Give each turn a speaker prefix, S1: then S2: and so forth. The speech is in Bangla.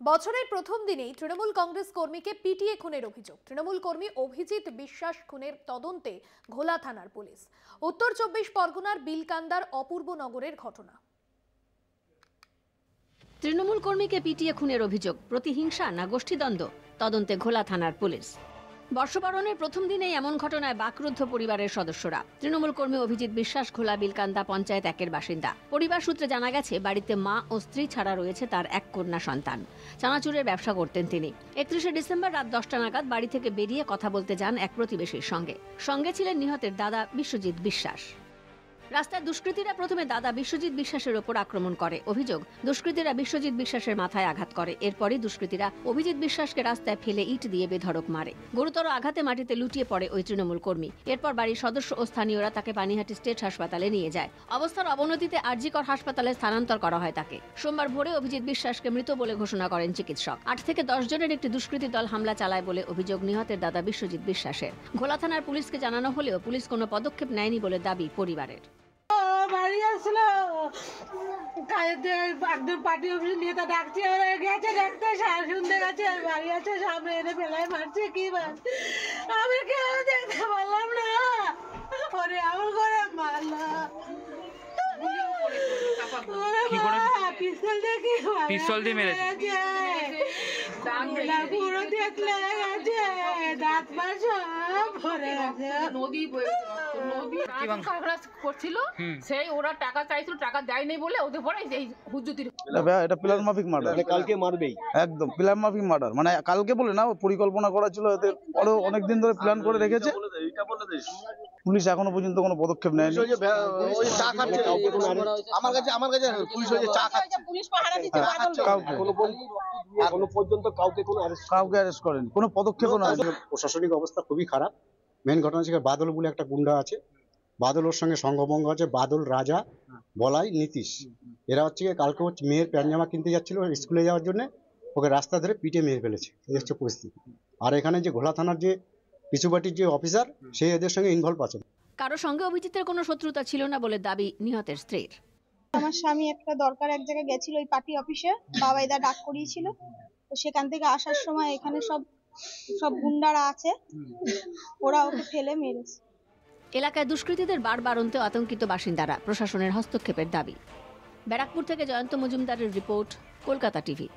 S1: বছরের প্রথম দিনেই তৃণমূল কংগ্রেস কর্মীকে পিটিয়ে খুনের অভিযোগ। তৃণমূল কর্মী অভিজিৎ বিশ্বাস খুনের তদন্তে ঘোলা থানার পুলিশ। উত্তর 24 পরগনার বিলকান্দার অপূর্বনগরের ঘটনা।
S2: তৃণমূল কর্মীকে পিটিয়ে খুনের অভিযোগ, প্রতিহিংসা না গোষ্ঠীদ্বন্দ্ব, তদন্তে ঘোলা থানার পুলিশ। বর্ষবরণের প্রথম দিনেই এমন ঘটনায় বাকরুদ্ধ পরিবারের সদস্যরা। তৃণমূল কর্মী অভিজিৎ বিশ্বাস ঘোলা বিলকান্দা পঞ্চায়েত 1-এর বাসিন্দা। পরিবার সূত্রে জানা গেছে, বাড়িতে মা ও স্ত্রী ছাড়া রয়েছে তার এক কন্যা সন্তান। চানাচুরের ব্যবসা করতেন তিনি। 31শে ডিসেম্বর রাত 10টা নাগাদ বাড়ি থেকে বেরিয়ে কথা বলতে যান এক প্রতিবেশীর সঙ্গে। সঙ্গে ছিলেন নিহতের দাদা বিশ্বজিৎ বিশ্বাস। রাস্তায় দুষ্কৃতীরা প্রথমে দাদা বিশ্বজিৎ বিশ্বাসের ওপর আক্রমণ করে। অভিযোগ, দুষ্কৃতীরা বিশ্বজিৎ বিশ্বাসের মাথায় আঘাত করে। এরপরই দুষ্কৃতীরা অভিজিৎ বিশ্বাসকে রাস্তায় ফেলে ইট দিয়ে বেধড়ক মারে। গুরুতর আঘাতে মাটিতে লুটিয়ে পড়ে ওই তৃণমূল কর্মী। এরপর বাড়ির সদস্য ও স্থানীয়রা তাকে পানিহাটি স্টেট হাসপাতালে নিয়ে যায়। অবস্থার অবনতিতে আরজিকর হাসপাতালে স্থানান্তর করা হয় তাকে। সোমবার ভোরে অভিজিৎ বিশ্বাসকে মৃত বলে ঘোষণা করেন চিকিৎসক। 8 থেকে 10 জনের একটি দুষ্কৃতী দল হামলা চালায় বলে অভিযোগ নিহতের দাদা বিশ্বজিৎ বিশ্বাসের। ঘোলা থানার পুলিশকে জানানো হলেও পুলিশ কোনো পদক্ষেপ নেয়নি বলে দাবি পরিবারের।
S3: বাড়ি আসছিল একদম পার্টি অফিসে নিয়ে তা ডাকছে, গেছে ডাকতে শুনতে গেছে বাড়ি আছে, সামনে এনে ফেলায় মারছে। কি আমি কেউ দেখতে পারলাম না, পরে এমন করে মারলো।
S4: পিস্তল দিয়ে মেরেছে।
S3: পুরো দেখলে গেছে, দাঁত মার সব ভরে গেছে।
S5: করছিল সেই ওরা টাকা চাইছিল, টাকা দেয়নি বলে ওদের পরে এই হুজুতির।
S6: এটা প্ল্যান মাফিক মার্ডার,
S7: কালকে মারবেই,
S6: একদম প্ল্যান মাফিক মার্ডার। মানে কালকে বলে না, পরিকল্পনা করা ছিল, এদের পরেও অনেকদিন ধরে প্ল্যান করে রেখেছে। পুলিশ এখনো পর্যন্ত কোনো পদক্ষেপ নেয়নি।
S7: আমার কাছে পুলিশ হয়েছে, চা খাচ্ছে, পুলিশ পাহারা দিচ্ছে, এখনো পর্যন্ত কাউকে
S6: অ্যারেস্ট করেনি, কোনো পদক্ষেপও না।
S7: প্রশাসনিক অবস্থা খুবই খারাপ। মেন ঘটনা হচ্ছে বাদল বলে একটা গুন্ডা আছে, বাদল ওর সঙ্গে সঙ্গভঙ্গ আছে। বাদল, রাজা, বলাই, নীতিশ, এরা হচ্ছে কালকে মেয়ের প্যান্ট কিনতে যাচ্ছিল স্কুলে যাওয়ার জন্য, ওকে রাস্তা ধরে পিটে মেরে ফেলেছে। এই হচ্ছে পরিস্থিতি। আর এখানে যে ঘোলা থানার যে পিছুপাটির যে অফিসার, সে এদের সঙ্গে ইনভলভ আছে।
S2: কারো সঙ্গে অভিজিতের কোনো শত্রুতা ছিল না বলে দাবি নিহতের স্ত্রীর।
S8: আমার স্বামী একটা দরকার এক জায়গায় গেছিল, ওই পার্টি অফিসে বাবাইদা ডাক করিয়েছিল। তো সেখান থেকে আসার সময় এখানে সব গুন্ডারা আছে, ওরা ওকে ফেলে মেরেছে।
S2: এলাকায় দুষ্কৃতীদের বাড়বাড়ন্তে আতঙ্কিত বাসিন্দারা। প্রশাসনের হস্তক্ষেপের দাবি। ব্যারাকপুর থেকে জয়ন্ত মজুমদারের রিপোর্ট, কলকাতা টিভি।